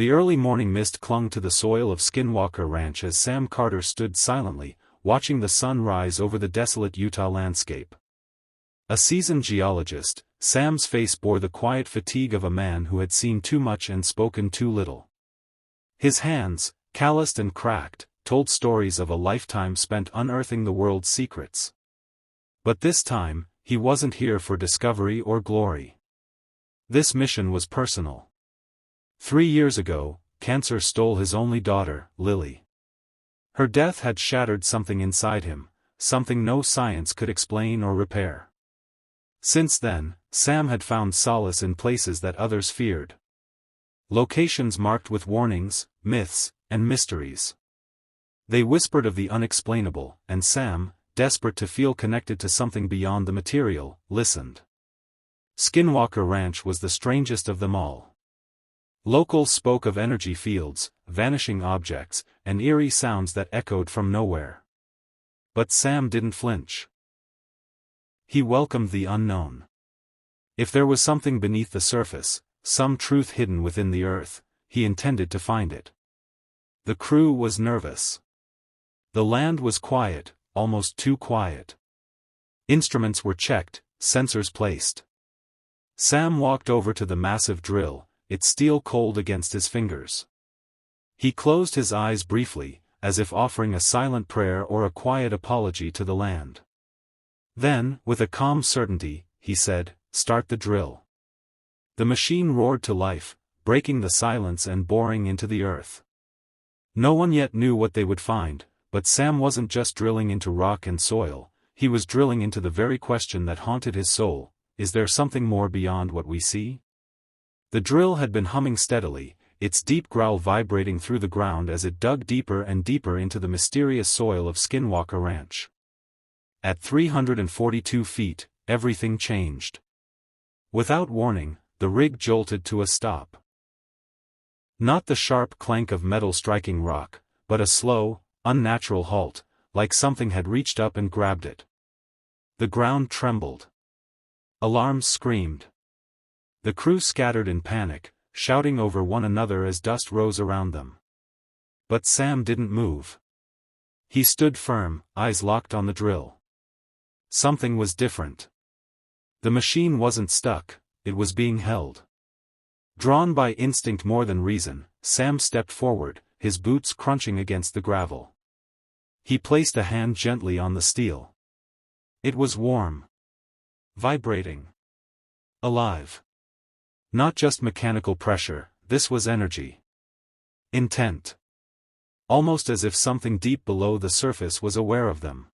The early morning mist clung to the soil of Skinwalker Ranch as Sam Carter stood silently, watching the sun rise over the desolate Utah landscape. A seasoned geologist, Sam's face bore the quiet fatigue of a man who had seen too much and spoken too little. His hands, calloused and cracked, told stories of a lifetime spent unearthing the world's secrets. But this time, he wasn't here for discovery or glory. This mission was personal. 3 years ago, cancer stole his only daughter, Lily. Her death had shattered something inside him, something no science could explain or repair. Since then, Sam had found solace in places that others feared. Locations marked with warnings, myths, and mysteries. They whispered of the unexplainable, and Sam, desperate to feel connected to something beyond the material, listened. Skinwalker Ranch was the strangest of them all. Locals spoke of energy fields, vanishing objects, and eerie sounds that echoed from nowhere. But Sam didn't flinch. He welcomed the unknown. If there was something beneath the surface, some truth hidden within the earth, he intended to find it. The crew was nervous. The land was quiet, almost too quiet. Instruments were checked, sensors placed. Sam walked over to the massive drill, its steel cold against his fingers. He closed his eyes briefly, as if offering a silent prayer or a quiet apology to the land. Then, with a calm certainty, he said, "Start the drill." The machine roared to life, breaking the silence and boring into the earth. No one yet knew what they would find, but Sam wasn't just drilling into rock and soil, he was drilling into the very question that haunted his soul: is there something more beyond what we see? The drill had been humming steadily, its deep growl vibrating through the ground as it dug deeper and deeper into the mysterious soil of Skinwalker Ranch. At 342 feet, everything changed. Without warning, the rig jolted to a stop. Not the sharp clank of metal striking rock, but a slow, unnatural halt, like something had reached up and grabbed it. The ground trembled. Alarms screamed. The crew scattered in panic, shouting over one another as dust rose around them. But Sam didn't move. He stood firm, eyes locked on the drill. Something was different. The machine wasn't stuck, it was being held. Drawn by instinct more than reason, Sam stepped forward, his boots crunching against the gravel. He placed a hand gently on the steel. It was warm. Vibrating. Alive. Not just mechanical pressure, this was energy. Intent. Almost as if something deep below the surface was aware of them.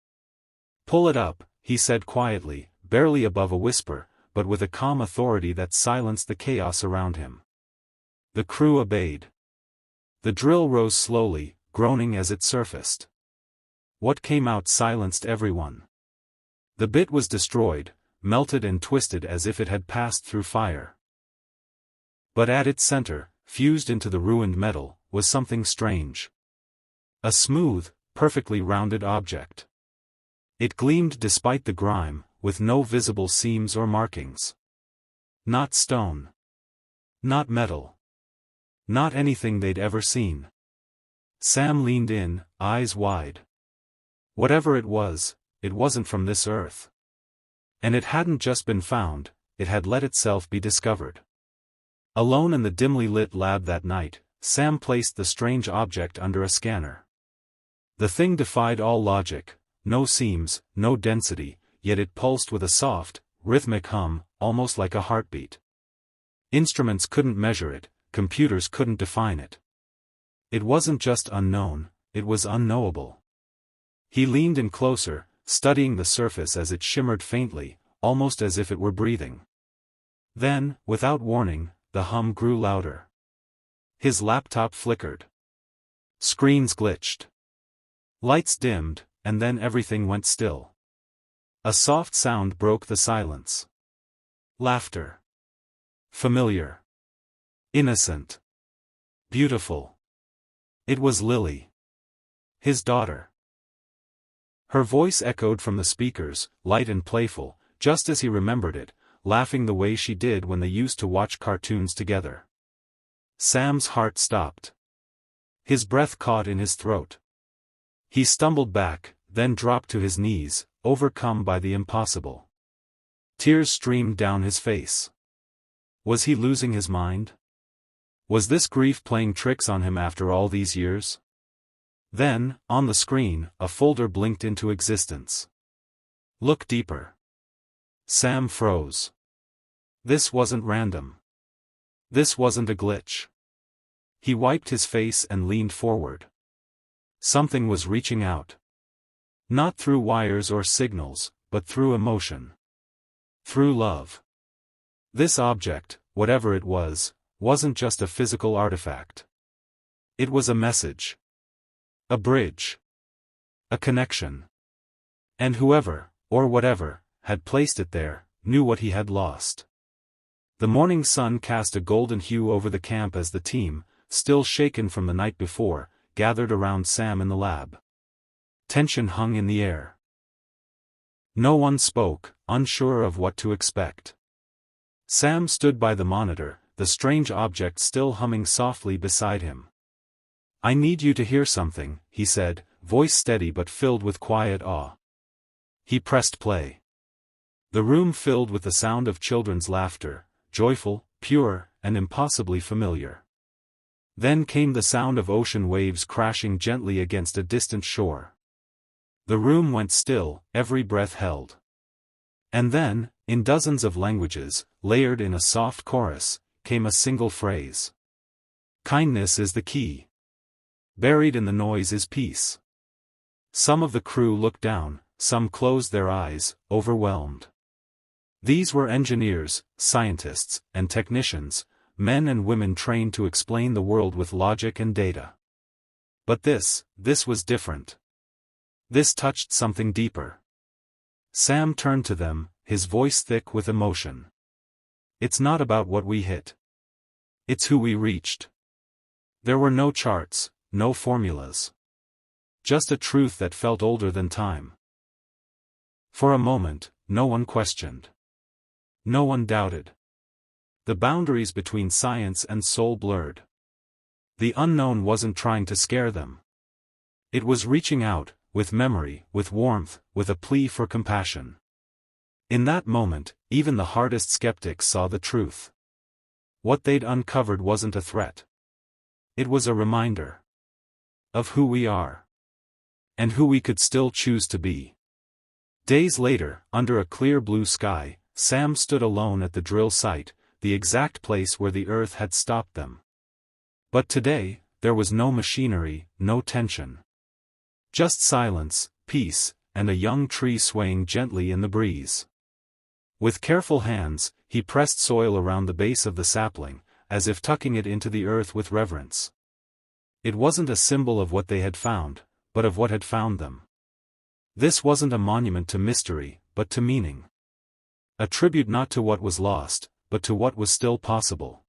"Pull it up," he said quietly, barely above a whisper, but with a calm authority that silenced the chaos around him. The crew obeyed. The drill rose slowly, groaning as it surfaced. What came out silenced everyone. The bit was destroyed, melted and twisted as if it had passed through fire. But at its center, fused into the ruined metal, was something strange. A smooth, perfectly rounded object. It gleamed despite the grime, with no visible seams or markings. Not stone. Not metal. Not anything they'd ever seen. Sam leaned in, eyes wide. Whatever it wasn't from this earth. And it hadn't just been found, it had let itself be discovered. Alone in the dimly lit lab that night, Sam placed the strange object under a scanner. The thing defied all logic, no seams, no density, yet it pulsed with a soft, rhythmic hum, almost like a heartbeat. Instruments couldn't measure it, computers couldn't define it. It wasn't just unknown, it was unknowable. He leaned in closer, studying the surface as it shimmered faintly, almost as if it were breathing. Then, without warning, the hum grew louder. His laptop flickered. Screens glitched. Lights dimmed, and then everything went still. A soft sound broke the silence. Laughter. Familiar. Innocent. Beautiful. It was Lily. His daughter. Her voice echoed from the speakers, light and playful, just as he remembered it, laughing the way she did when they used to watch cartoons together. Sam's heart stopped. His breath caught in his throat. He stumbled back, then dropped to his knees, overcome by the impossible. Tears streamed down his face. Was he losing his mind? Was this grief playing tricks on him after all these years? Then, on the screen, a folder blinked into existence. Look deeper. Sam froze. This wasn't random. This wasn't a glitch. He wiped his face and leaned forward. Something was reaching out. Not through wires or signals, but through emotion. Through love. This object, whatever it was, wasn't just a physical artifact. It was a message. A bridge. A connection. And whoever, or whatever, had placed it there, knew what he had lost. The morning sun cast a golden hue over the camp as the team, still shaken from the night before, gathered around Sam in the lab. Tension hung in the air. No one spoke, unsure of what to expect. Sam stood by the monitor, the strange object still humming softly beside him. "I need you to hear something," he said, voice steady but filled with quiet awe. He pressed play. The room filled with the sound of children's laughter, joyful, pure, and impossibly familiar. Then came the sound of ocean waves crashing gently against a distant shore. The room went still, every breath held. And then, in dozens of languages, layered in a soft chorus, came a single phrase. "Kindness is the key. Buried in the noise is peace." Some of the crew looked down, some closed their eyes, overwhelmed. These were engineers, scientists, and technicians, men and women trained to explain the world with logic and data. But this was different. This touched something deeper. Sam turned to them, his voice thick with emotion. "It's not about what we hit. It's who we reached." There were no charts, no formulas. Just a truth that felt older than time. For a moment, no one questioned. No one doubted. The boundaries between science and soul blurred. The unknown wasn't trying to scare them. It was reaching out, with memory, with warmth, with a plea for compassion. In that moment, even the hardest skeptics saw the truth. What they'd uncovered wasn't a threat. It was a reminder of who we are. And who we could still choose to be. Days later, under a clear blue sky, Sam stood alone at the drill site, the exact place where the earth had stopped them. But today, there was no machinery, no tension. Just silence, peace, and a young tree swaying gently in the breeze. With careful hands, he pressed soil around the base of the sapling, as if tucking it into the earth with reverence. It wasn't a symbol of what they had found, but of what had found them. This wasn't a monument to mystery, but to meaning. A tribute not to what was lost, but to what was still possible.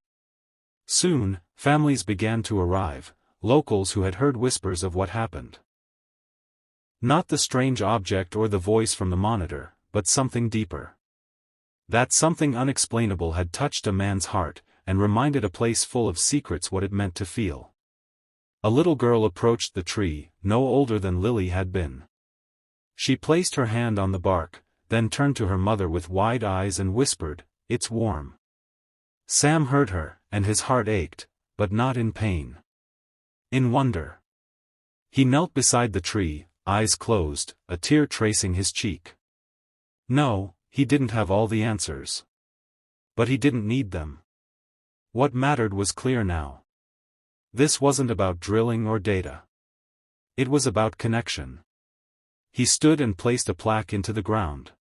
Soon, families began to arrive, locals who had heard whispers of what happened. Not the strange object or the voice from the monitor, but something deeper. That something unexplainable had touched a man's heart, and reminded a place full of secrets what it meant to feel. A little girl approached the tree, no older than Lily had been. She placed her hand on the bark, then turned to her mother with wide eyes and whispered, "It's warm." Sam heard her, and his heart ached, but not in pain. In wonder. He knelt beside the tree, eyes closed, a tear tracing his cheek. No, he didn't have all the answers. But he didn't need them. What mattered was clear now. This wasn't about drilling or data. It was about connection. He stood and placed a plaque into the ground.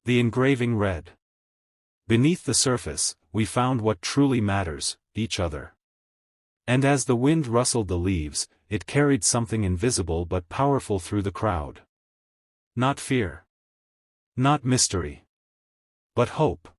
The engraving read, "Beneath the surface, we found what truly matters, each other." And as the wind rustled the leaves, it carried something invisible but powerful through the crowd. Not fear. Not mystery. But hope.